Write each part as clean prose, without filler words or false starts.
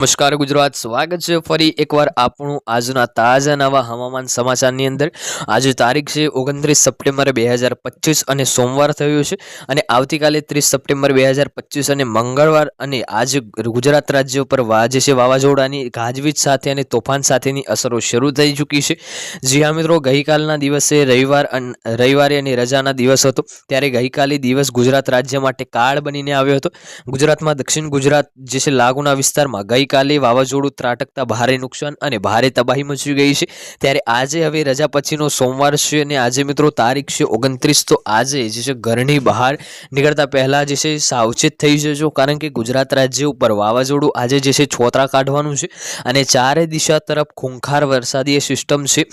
નમસ્કાર ગુજરાત, સ્વાગત છે ફરી એકવાર આપણું આજના તાજા નવા હવામાન સમાચારની અંદર। આજે તારીખ છે 29 સપ્ટેમ્બર 2025 અને સોમવાર થયું છે અને આવતીકાલે 30 સપ્ટેમ્બર 2025 અને મંગળવાર અને આજે ગુજરાત રાજ્ય ઉપર જે છે વાવાઝોડાની ગાજવીજ સાથે અને તોફાન સાથેની અસરો શરૂ થઈ ચૂકી છે। જી હા મિત્રો, ગઈકાલના દિવસે રવિવારે અને રજાના દિવસ હતો, ત્યારે ગઈકાલે દિવસ ગુજરાત રાજ્ય માટે કાળ બનીને આવ્યો હતો। ગુજરાતમાં દક્ષિણ ગુજરાત જે છે લાગુના વિસ્તારમાં ગઈકાલે વાવાઝોડું ત્રાટકતા ભારે નુકસાન અને ભારે તબાહી મચી ગઈ છે। ત્યારે આજે હવે રજા પછીનો સોમવાર છે અને આજે મિત્રો તારીખ છે 29। તો આજે જે છે ઘરની બહાર નીકળતા પહેલા જે છે સાવચેત થઈ જજો, કારણ કે ગુજરાત રાજ્ય ઉપર વાવાઝોડું આજે જે છે છોતરા કાઢવાનું છે અને ચારે દિશા તરફ ખૂંખાર વરસાદી સિસ્ટમ છે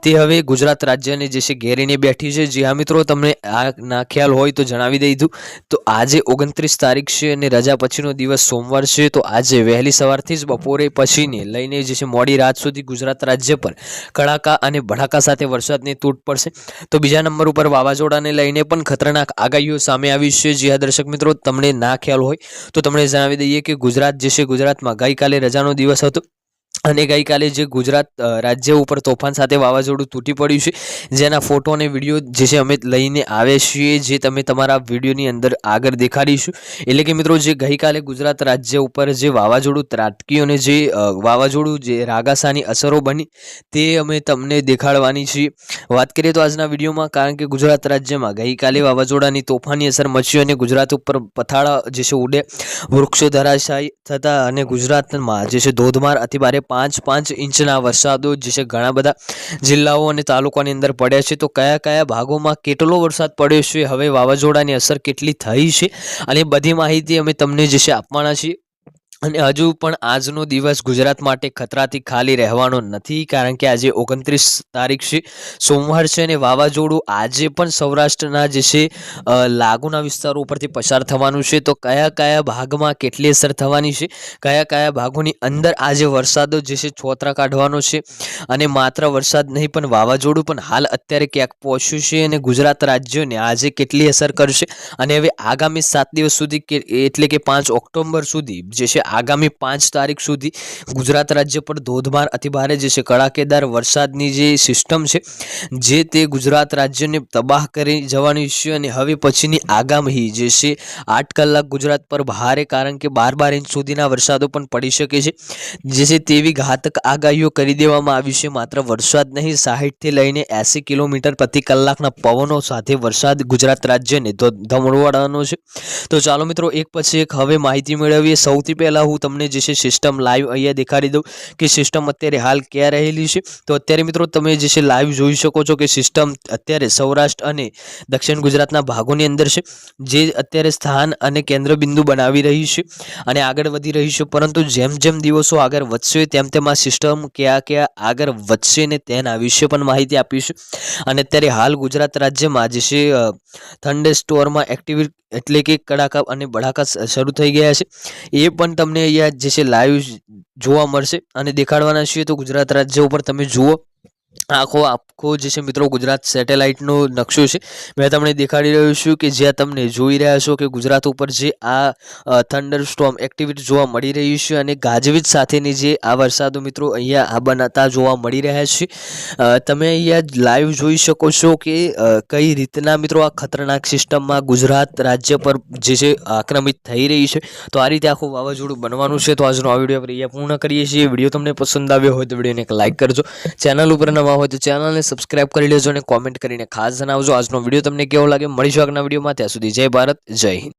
તે હવે ગુજરાત રાજ્યને જે છે ઘેરીને બેઠી છે। જી હા મિત્રો, તમને આ ના ખ્યાલ હોય તો જણાવી દઈધું। તો આજે 29 તારીખ છે અને રજા પછીનો દિવસ સોમવાર છે। તો આજે વહેલી સવારથી જ બપોરે પછીને લઈને જે છે મોડી રાત સુધી ગુજરાત રાજ્ય પર કડાકા અને ભડાકા સાથે વરસાદની તૂટ પડશે। તો બીજા નંબર ઉપર વાવાઝોડાને લઈને પણ ખતરનાક આગાહીઓ સામે આવી છે। જી હા દર્શક મિત્રો, તમને ના ખ્યાલ હોય તો તમને જણાવી દઈએ કે ગુજરાત જે છે ગુજરાતમાં ગઈકાલે રજાનો દિવસ હતો અને ગઈકાલે જે ગુજરાત રાજ્ય ઉપર તોફાન સાથે વાવાઝોડું તૂટી પડ્યું છે, જેના ફોટો અને વિડીયો જે છે અમે લઈને આવ્યા છીએ, જે તમે તમારા વિડીયોની અંદર આગળ દેખાડીશું। એટલે કે મિત્રો, જે ગઈકાલે ગુજરાત રાજ્ય ઉપર જે વાવાઝોડું ત્રાટક્યું અને જે વાવાઝોડું જે રાગાસાની અસરો બની તે અમે તમને દેખાડવાની છીએ। વાત કરીએ તો આજના વિડીયોમાં, કારણ કે ગુજરાત રાજ્યમાં ગઈકાલે વાવાઝોડાની તોફાની અસર મચી અને ગુજરાત ઉપર પથાળા જે છે ઉડે, વૃક્ષો ધરાશાયી થતા અને ગુજરાતમાં જે છે ધોધમાર અતિભારે 5 ઇંચના વરસાદો જે છે ઘણા બધા જિલ્લાઓ અને તાલુકાની અંદર પડ્યા છે। તો કયા કયા ભાગોમાં કેટલો વરસાદ પડ્યો છે, હવે વાવાઝોડાની અસર કેટલી થઈ છે, અને બધી માહિતી અમે તમને જે છે આપવાના છીએ। અને હજુ પણ આજનો દિવસ ગુજરાત માટે ખતરાથી ખાલી રહેવાનો નથી, કારણ કે આજે 29 તારીખ છે, સોમવાર છે અને વાવાઝોડું આજે પણ સૌરાષ્ટ્રના જે છે લાગુના વિસ્તારો ઉપરથી પસાર થવાનું છે। તો કયા કયા ભાગમાં કેટલી અસર થવાની છે, કયા કયા ભાગોની અંદર આજે વરસાદો જે છે છોતરા કાઢવાનો છે, અને માત્ર વરસાદ નહીં પણ વાવાઝોડું પણ હાલ અત્યારે ક્યાંક પહોંચ્યું છે અને ગુજરાત રાજ્યોને આજે કેટલી અસર કરશે, અને હવે આગામી 7 દિવસ સુધી એટલે કે 5 ઓક્ટોબર સુધી જે છે આગામી 5 તારીખ સુધી ગુજરાત રાજ્ય પર ધોધમાર અતિભારે જે છે કડાકેદાર વરસાદની જે સિસ્ટમ છે જે તે ગુજરાત રાજ્યને તબાહ કરી જવાની છે। અને હવે પછીની આગામી જે છે 8 કલાક ગુજરાત પર ભારે, કારણ કે 12 ઇંચ સુધીના વરસાદો પણ પડી શકે છે, જે છે તેવી ઘાતક આગાહીઓ કરી દેવામાં આવી છે। માત્ર વરસાદ નહીં, 60 થી લઈને 80 કિલોમીટર પ્રતિ કલાકના પવનો સાથે વરસાદ ગુજરાત રાજ્યને ધમરોળવાનો છે। તો ચાલો મિત્રો, એક પછી એક હવે માહિતી મેળવીએ। સૌથી પહેલા હું તમને જે છે સિસ્ટમ લાઈવ અહીંયા દેખાડી દઉં કે સિસ્ટમ અત્યારે હાલ ક્યાં રહેલી છે। તો અત્યારે મિત્રો તમે જે છે લાઈવ જોઈ શકો છો કે સિસ્ટમ અત્યારે સૌરાષ્ટ્ર અને દક્ષિણ ગુજરાતના ભાગોની અંદર છે, જે અત્યારે સ્થાન અને કેન્દ્ર બિંદુ બનાવી રહી છે અને આગળ વધી રહી છે। પરંતુ જેમ જેમ દિવસો આગળ વધશે તેમ તેમ આ સિસ્ટમ ક્યાં આગળ વધશે ને તેના વિશે પણ માહિતી આપીશું। અને અત્યારે હાલ ગુજરાત રાજ્યમાં જે છે થંડર સ્ટોરમાં એક્ટિવિટી એટલે કે કડાકા અને ભડાકા શરૂ થઈ ગયા છે, એ પણ તમને અહીંયા જે છે લાઈવ જોવા મળશે અને દેખાડવાના છીએ। તો ગુજરાત રાજ્ય ઉપર તમે જુઓ, આખો જે છે મિત્રો ગુજરાત સેટેલાઇટનો નકશો છે, મેં તમને દેખાડી રહ્યો છું કે જ્યાં તમને જોઈ રહ્યા છો કે ગુજરાત ઉપર જે આ થંડર સ્ટોર્મ એક્ટિવિટી જોવા મળી રહી છે અને ગાજવીજ સાથેની જે આ વરસાદો મિત્રો અહીંયા આ બનતા જોવા મળી રહ્યા છે। તમે અહીંયા લાઈવ જોઈ શકો છો કે કઈ રીતના મિત્રો આ ખતરનાક સિસ્ટમમાં ગુજરાત રાજ્ય પર જે છે આક્રમિત થઈ રહી છે। તો આ રીતે આખું વાવાઝોડું બનવાનું છે। તો આજનો આ વિડીયો આપણે અહીંયા પૂર્ણ કરીએ છીએ। વિડીયો તમને પસંદ આવ્યો હોય તો વિડીયોને એક લાઇક કરજો, ચેનલ ઉપર નવા હોય તો ચેનલને સબસ્ક્રાઇબ કરી લેજો અને કોમેન્ટ કરીને ખાસ જણાવજો આજનો વિડીયો તમને કેવો લાગે। મળીશું આગળના વિડીયોમાં, ત્યાં સુધી જય ભારત, જય હિન્દ।